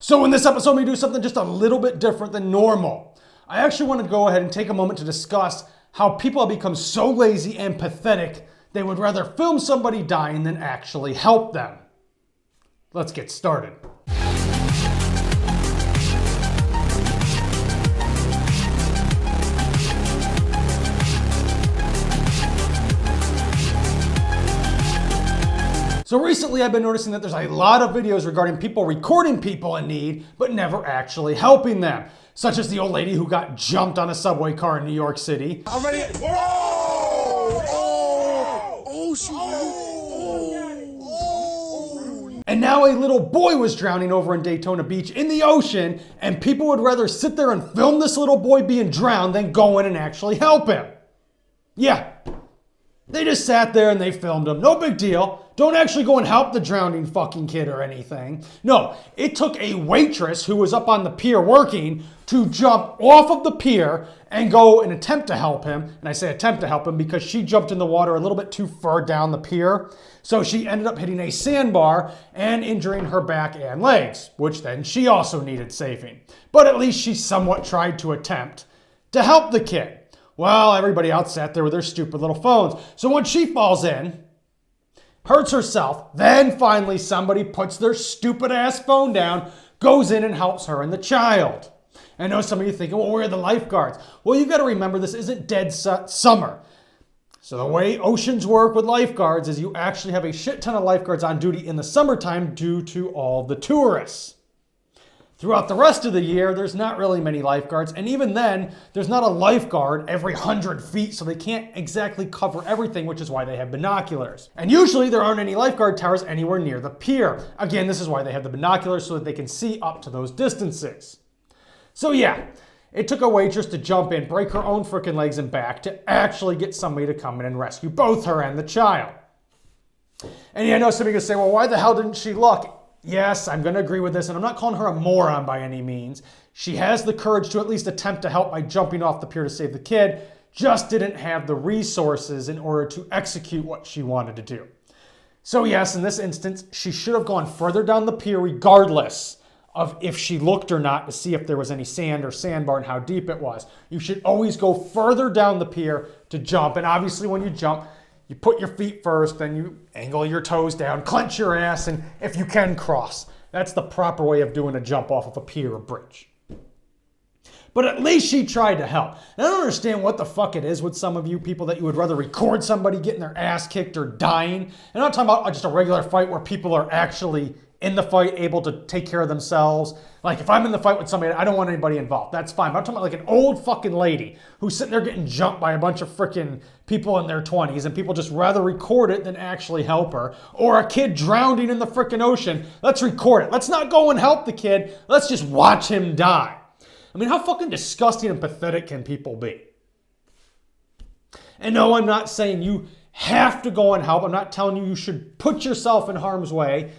So in this episode, we do something just a little bit different than normal. I actually want to go ahead and take a moment to discuss how people have become so lazy and pathetic, they would rather film somebody dying than actually help them. Let's get started. So recently I've been noticing that there's a lot of videos regarding people recording people in need, but never actually helping them. Such as the old lady who got jumped on a subway car in New York City. I'm ready. And now a little boy was drowning over in Daytona Beach in the ocean, and people would rather sit there and film this little boy being drowned than go in and actually help him. Yeah. They just sat there and they filmed him. No big deal. Don't actually go and help the drowning fucking kid or anything. No, it took a waitress who was up on the pier working to jump off of the pier and go and attempt to help him. And I say attempt to help him because she jumped in the water a little bit too far down the pier. So she ended up hitting a sandbar and injuring her back and legs, which then she also needed saving. But at least she somewhat tried to attempt to help the kid. Well, everybody else sat there with their stupid little phones. So when she falls in, hurts herself, then finally somebody puts their stupid ass phone down, goes in and helps her and the child. I know some of you thinking, well, where are the lifeguards? Well, you got to remember this isn't dead summer. So the way oceans work with lifeguards is you actually have a shit ton of lifeguards on duty in the summertime due to all the tourists. Throughout the rest of the year, there's not really many lifeguards. And even then, there's not a lifeguard every 100 feet, so they can't exactly cover everything, which is why they have binoculars. And usually there aren't any lifeguard towers anywhere near the pier. Again, this is why they have the binoculars, so that they can see up to those distances. So yeah, it took a waitress to jump in, break her own freaking legs and back to actually get somebody to come in and rescue both her and the child. And I know some of you are going to say, well, why the hell didn't she look? Yes, I'm going to agree with this, and I'm not calling her a moron by any means. She has the courage to at least attempt to help by jumping off the pier to save the kid, just didn't have the resources in order to execute what she wanted to do. So yes, in this instance, she should have gone further down the pier regardless of if she looked or not to see if there was any sand or sandbar and how deep it was. You should always go further down the pier to jump, and obviously when you jump, you put your feet first, then you angle your toes down, clench your ass, and if you can, cross. That's the proper way of doing a jump off of a pier or bridge. But at least she tried to help. And I don't understand what the fuck it is with some of you people that you would rather record somebody getting their ass kicked or dying. And I'm not talking about just a regular fight where people are actually in the fight, able to take care of themselves. Like if I'm in the fight with somebody, I don't want anybody involved. That's fine. But I'm talking about like an old fucking lady who's sitting there getting jumped by a bunch of freaking people in their 20s and people just rather record it than actually help her. Or a kid drowning in the freaking ocean. Let's record it. Let's not go and help the kid. Let's just watch him die. I mean, how fucking disgusting and pathetic can people be? And no, I'm not saying you have to go and help. I'm not telling you should put yourself in harm's way.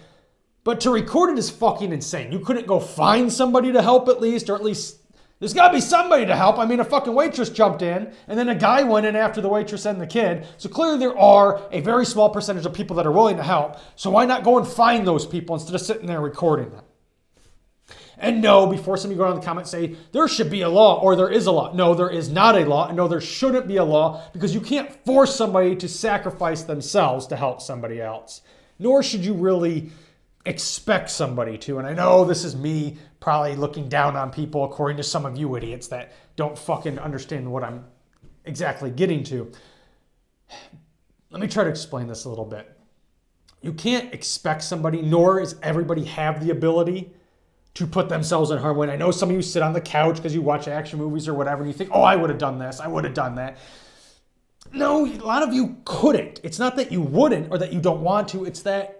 But to record it is fucking insane. You couldn't go find somebody to help at least, or at least there's got to be somebody to help. I mean, a fucking waitress jumped in, and then a guy went in after the waitress and the kid. So clearly there are a very small percentage of people that are willing to help. So why not go and find those people instead of sitting there recording them? And no, before some of you go down in the comments say, there should be a law, or there is a law. No, there is not a law, and no, there shouldn't be a law, because you can't force somebody to sacrifice themselves to help somebody else. Nor should you really expect somebody to. And I know this is me probably looking down on people according to some of you idiots that don't fucking understand what I'm exactly getting to. Let me try to explain this a little bit. You can't expect somebody, nor does everybody have the ability to put themselves in harm's way. And I know some of you sit on the couch because you watch action movies or whatever, and you think, oh, I would have done this, I would have done that. No, a lot of you couldn't. It's not that you wouldn't or that you don't want to, it's that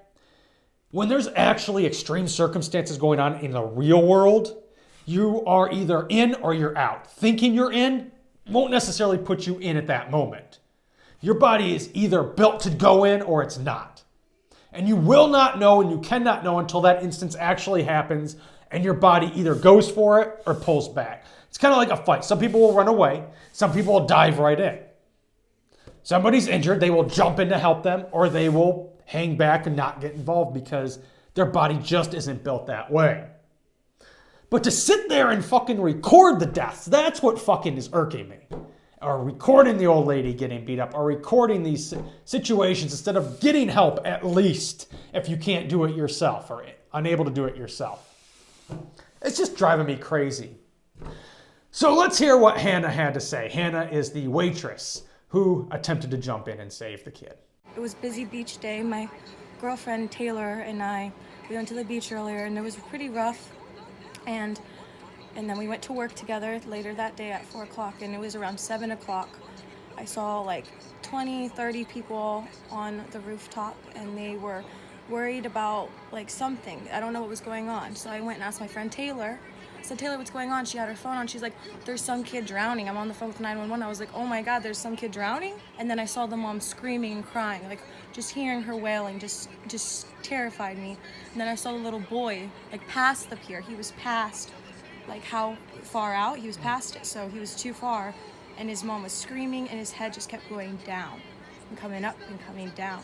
when there's actually extreme circumstances going on in the real world, you are either in or you're out. Thinking you're in won't necessarily put you in at that moment. Your body is either built to go in or it's not. And you will not know and you cannot know until that instance actually happens and your body either goes for it or pulls back. It's kind of like a fight. Some people will run away. Some people will dive right in. Somebody's injured, they will jump in to help them, or they will hang back and not get involved because their body just isn't built that way. But to sit there and fucking record the deaths, that's what fucking is irking me. Or recording the old lady getting beat up, or recording these situations instead of getting help, at least, if you can't do it yourself or unable to do it yourself. It's just driving me crazy. So let's hear what Hannah had to say. Hannah is the waitress who attempted to jump in and save the kid. It was busy beach day. My girlfriend Taylor and we went to the beach earlier, and it was pretty rough. And then we went to work together later that day at 4 o'clock, and it was around 7 o'clock. I saw like 20, 30 people on the rooftop, and they were worried about like something. I don't know what was going on. So I went and asked my friend Taylor. I said, Taylor, what's going on? She had her phone on. She's like, there's some kid drowning. I'm on the phone with 911. I was like, oh my God, there's some kid drowning? And then I saw the mom screaming and crying, like just hearing her wailing just terrified me. And then I saw the little boy like past the pier. He was past like how far out? He was past it, so he was too far. And his mom was screaming, and his head just kept going down and coming up and coming down.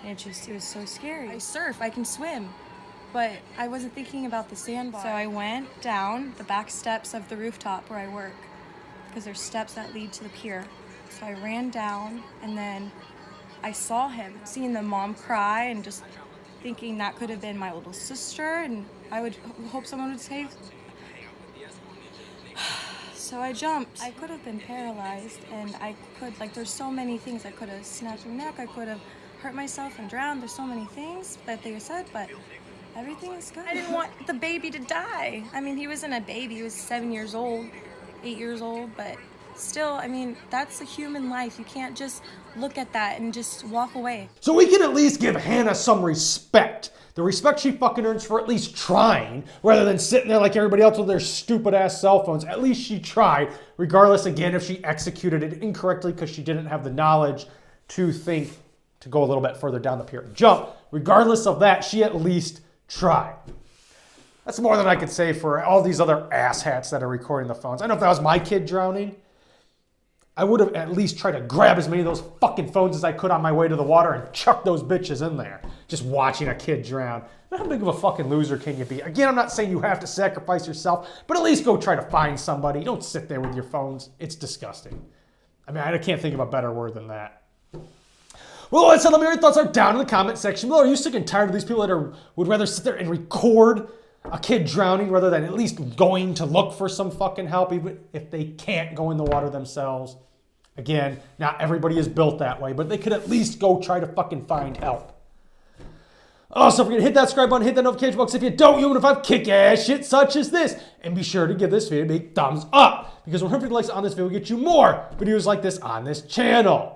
And it was so scary. I surf, I can swim, but I wasn't thinking about the sandbar. So I went down the back steps of the rooftop where I work, because there's steps that lead to the pier. So I ran down, and then I saw him, seeing the mom cry and just thinking that could have been my little sister, and I would hope someone would save. So I jumped. I could have been paralyzed, and I could, like, there's so many things. I could have snapped my neck, I could have hurt myself and drowned. There's so many things that they said, but everything is good. I didn't want the baby to die. I mean, he wasn't a baby, he was 7 years old, 8 years old, but still, I mean, that's a human life. You can't just look at that and just walk away. So we can at least give Hannah some respect. The respect she fucking earns for at least trying, rather than sitting there like everybody else with their stupid ass cell phones. At least she tried, regardless, again, if she executed it incorrectly because she didn't have the knowledge to think to go a little bit further down the pier and jump. Regardless of that, she at least tried. That's more than I could say for all these other asshats that are recording the phones. I know if that was my kid drowning, I would have at least tried to grab as many of those fucking phones as I could on my way to the water and chuck those bitches in there. Just watching a kid drown. How big of a fucking loser can you be? Again, I'm not saying you have to sacrifice yourself, but at least go try to find somebody. Don't sit there with your phones. It's disgusting. I mean, I can't think of a better word than that. Well, let me know your thoughts are down in the comment section below. Are you sick and tired of these people that would rather sit there and record a kid drowning rather than at least going to look for some fucking help, even if they can't go in the water themselves? Again, not everybody is built that way, but they could at least go try to fucking find help. Also, don't forget to hit that subscribe button, hit that notification box if you don't, you notified kick-ass shit such as this. And be sure to give this video a big thumbs up, because 150 likes on this video will get you more videos like this on this channel.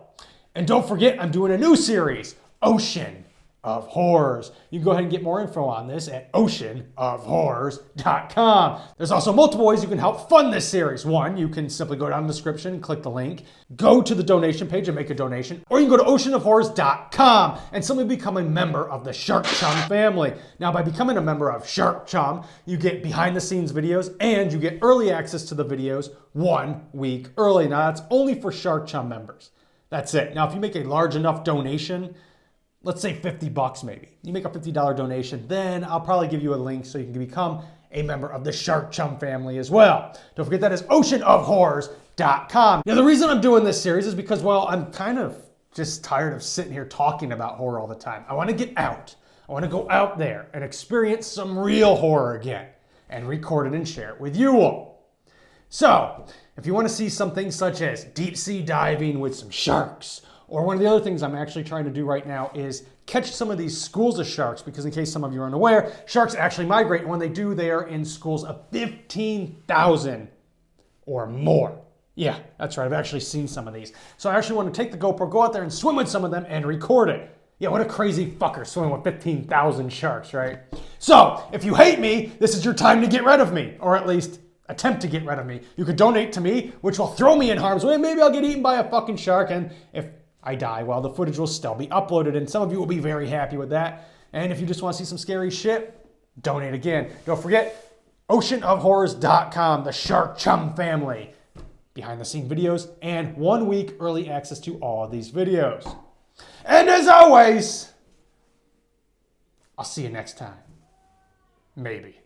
And don't forget, I'm doing a new series, Ocean of Horrors. You can go ahead and get more info on this at oceanofhorrors.com. There's also multiple ways you can help fund this series. One, you can simply go down in the description and click the link, go to the donation page and make a donation, or you can go to oceanofhorrors.com and simply become a member of the Shark Chum family. Now, by becoming a member of Shark Chum, you get behind the scenes videos and you get early access to the videos 1 week early. Now, that's only for Shark Chum members. That's it. Now, if you make a large enough donation, let's say $50 maybe. You make a $50 donation, then I'll probably give you a link so you can become a member of the Shark Chum family as well. Don't forget that is oceanofhorrors.com. Now, the reason I'm doing this series is because, well, I'm kind of just tired of sitting here talking about horror all the time. I want to get out. I want to go out there and experience some real horror again and record it and share it with you all. So, if you want to see something such as deep sea diving with some sharks, or one of the other things I'm actually trying to do right now is catch some of these schools of sharks, because in case some of you are unaware, sharks actually migrate, and when they do, they are in schools of 15,000 or more. Yeah, that's right, I've actually seen some of these. So I actually want to take the GoPro, go out there and swim with some of them and record it. Yeah, what a crazy fucker swimming with 15,000 sharks, right? So, if you hate me, this is your time to get rid of me, or at least attempt to get rid of me. You could donate to me, which will throw me in harm's way. Maybe I'll get eaten by a fucking shark, and if I die, well, the footage will still be uploaded, and some of you will be very happy with that. And if you just want to see some scary shit, donate again. Don't forget, oceanofhorrors.com, the Shark Chum family. Behind the scene videos and 1 week early access to all of these videos. And as always, I'll see you next time. Maybe.